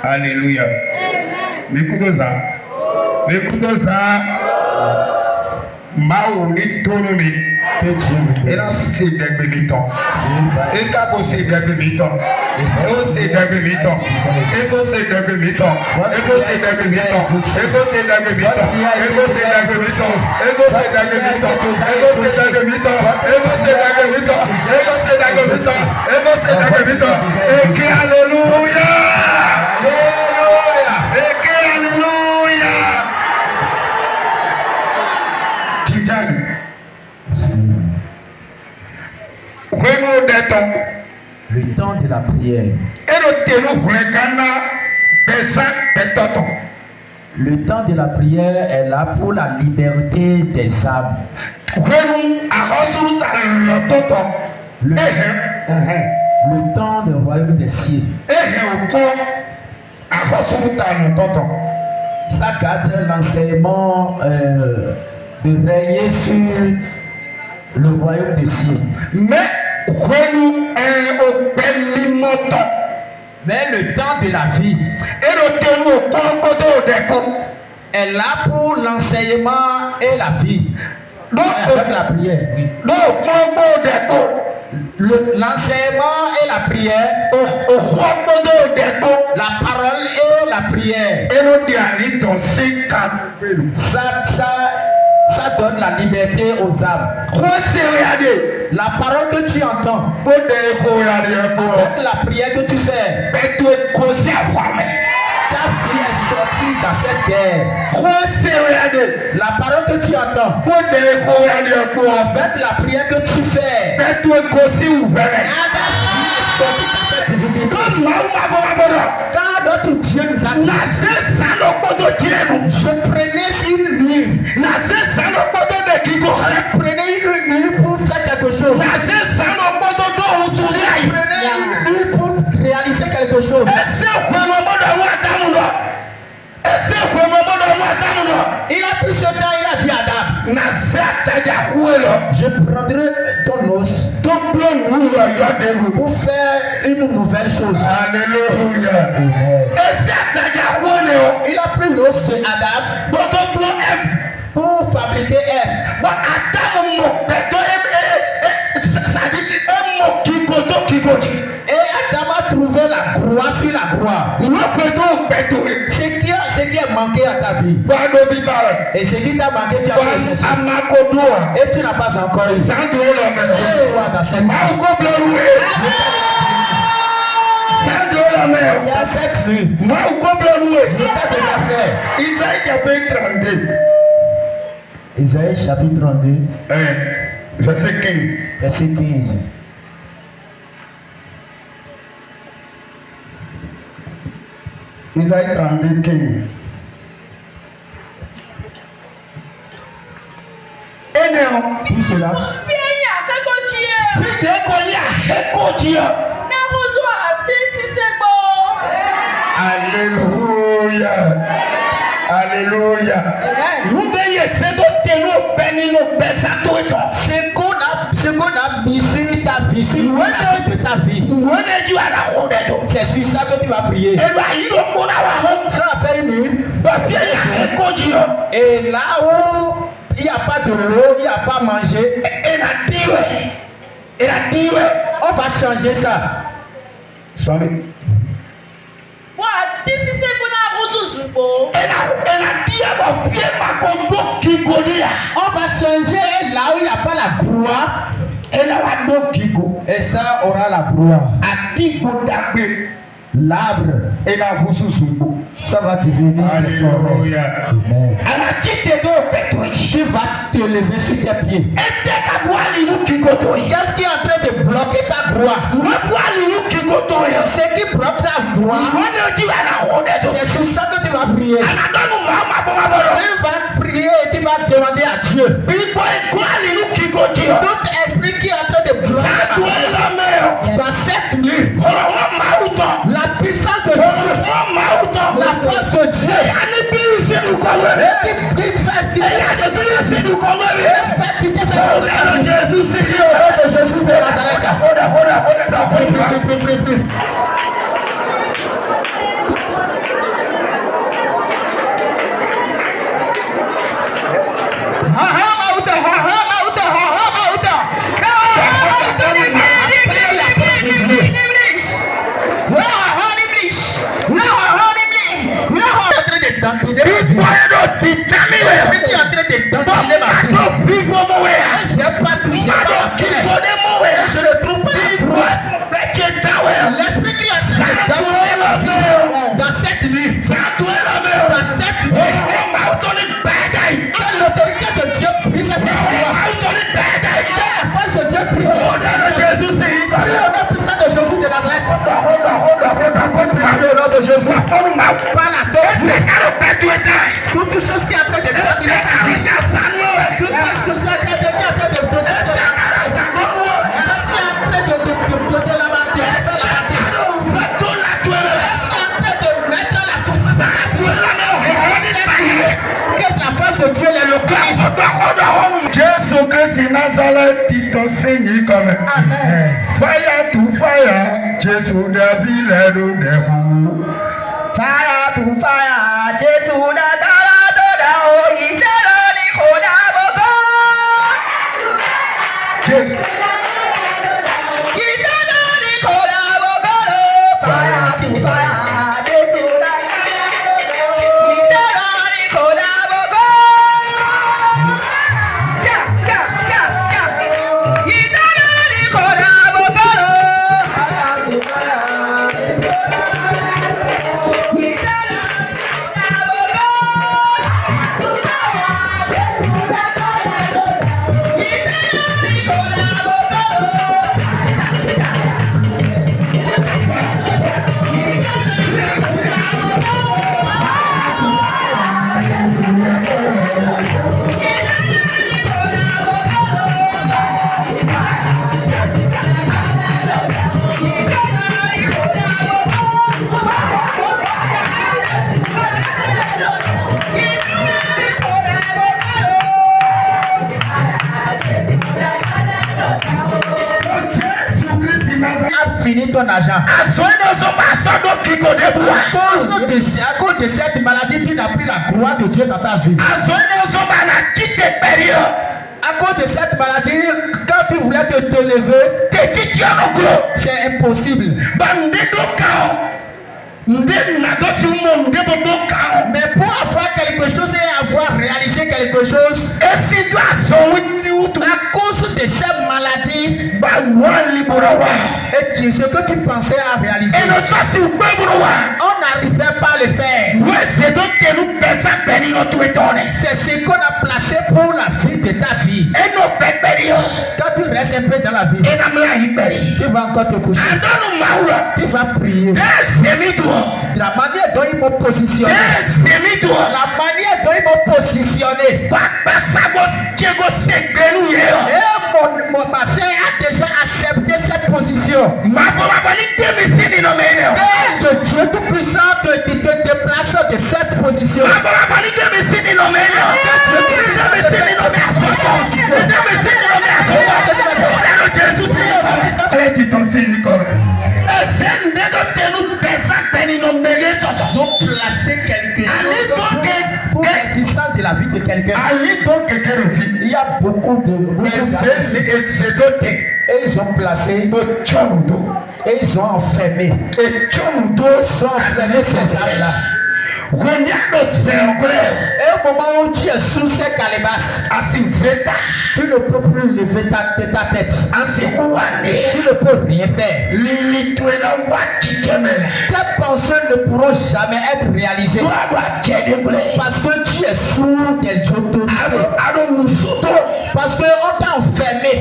Alléluia. Écoutez ça. Écoutez ça. Maouli Tonomi. Et là, c'est des bémitons. Et là, c'est des bémitons. Et c'est des bémitons. Et c'est des bémitons. Et c'est des bémitons. Et c'est des bémitons. Et c'est des bémitons. Et c'est des bémitons. Et c'est des bémitons. Et c'est des bémitons. Et c'est des bémitons. Et c'est des bémitons. Et qui alléluia. Alléluia. Et qui alléluia. Tijani. Le temps de la prière. Le temps de la prière est là pour la liberté des âmes. Le temps du royaume des cieux. Ça garde l'enseignement de régner sur le royaume des cieux. Mais le temps de la vie est là pour l'enseignement et la vie. Avec la prière. Oui. L'enseignement et la prière, la parole et la prière, ça donne la liberté aux âmes. La parole que tu entends, avec la prière que tu fais, ta vie est sortie dans cette guerre. La parole que tu entends, avec la prière que tu fais, ta vie est sortie dans cette divinité. Quand notre Dieu nous a dit, je prenais une nuit, je prenais une nuit pour faire quelque chose, je prenais une nuit pour réaliser quelque chose. Il a pris ce temps, il a dit à Adam, je prendrai ton os pour faire une nouvelle chose. Alléluia. Il a pris l'os de Adam pour fabriquer Ève. Et Adam a trouvé la croix sur la croix. Ce qui a manqué à ta vie. Et ce qui t'a manqué, tu as pas cherché. Et tu n'as pas encore eu. Dans cette nuit. Je t'ai déjà fait. Isaïe chapitre 32. Verset 15. Isaïe 32, 15. Tout cela. Alléluia. Alléluia. Ce qu'on a mis sur ta vie, sur ta vie, c'est sur ça que tu vas prier. Ça va faire une nuit. Et là où il n'y a pas de l'eau, il n'y a pas à manger, on va changer ça. Sorry. On va changer là où il n'y a pas la gloire. Et ça aura la gloire. L'arbre, ça va devenir une forêt. Tu vas te lever sur tes pieds. Qu'est-ce qui est en train de bloquer ta gloire? Ce qui bloque ta gloire, c'est sur ça que tu vas prier. Tu vas prier et tu vas demander à Dieu. Tout esprit qui est en train de bloquer par cette nuit, la puissance de Dieu, la force de Dieu, et qui prie, fait quitter cette Jésus de Nazareth. dantiner ma vie. L'esprit qui est en train de dantiner ma vie. J'ai pas tout, j'ai pas la paix. Je ne trouve pas la foi. L'esprit qui est en train de dantiner ma vie dans cette nuit. Dans cette nuit. Que l'autorité de Dieu brise cette foi. Que la force de Dieu brise cette foi. Jésus, c'est au nom puissant de Jésus de Nazareth. Au nom de Jésus. Par la tête. Toute chose qui est en train de me donner. Toute chose qui est en train de me donner. Dieu est le Jésus Christ Nazareth, tu te signes comme Amen. Fire to fire, Jésus de ville de vous. Fire to fire, Jésus de Dalado, Isero ni Koda Boko. Jésus. Isero ni Koda Boko. Fire to fire, Jésus de Isero ni Koda Boko. Cha cha cha cha. Isero ni Koda Boko. Fini ton argent. À cause de cette maladie, tu n'as plus la gloire de Dieu dans ta vie. À cause de cette maladie, quand tu voulais te lever, c'est impossible. Mais pour avoir quelque chose et avoir réalisé quelque chose, à cause de cette maladie, et ce que tu pensais à réaliser, on n'arrivait pas à le faire. C'est ce qu'on a placé pour la vie de ta vie. Quand tu restes un peu dans la vie, tu vas encore te coucher, tu vas prier. La manière dont ils m'ont positionné, la manière dont ils m'ont positionné, et ma chair a déjà accepté cette position. Et le Dieu Tout-Puissant te déplace de cette position. Donc placer quelque chose pour l'existence de la vie de quelqu'un. Il y a beaucoup de et ils ont placé et ils ont enfermé. Ils ont enfermé ces âmes-là. Et au moment où tu es sous ces calebasses, tu ne peux plus lever ta tête. Tu ne peux rien faire. Tes pensées ne pourront jamais être réalisées parce que tu es sous des autorités. Parce qu'on t'a enfermé.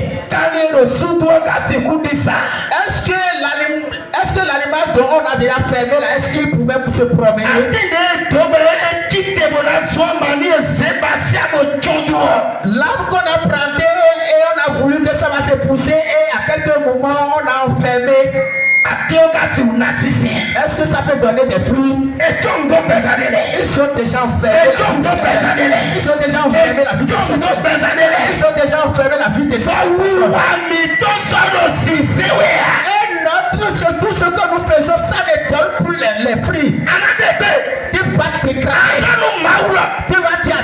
Est-ce que l'animal dont on a déjà fermé là, est-ce qu'il pouvait se promener? L'arbre qu'on a planté et on a voulu que ça va se pousser et à quelques moments on a enfermé. Est-ce que ça peut donner des fruits? Ils sont déjà enfermés. Ils sont déjà enfermés la vie de ces. Ils sont déjà enfermés la vie de ces. Tout ce que nous faisons, ça ne donne plus les fruits. Tu vas t'écraser. Tu vas dire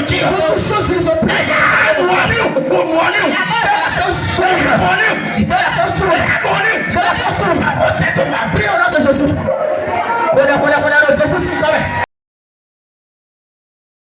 Dieu. Toutes choses, ils ont pris. Prie au nom de Jésus. fún sí nǹkan rẹ̀.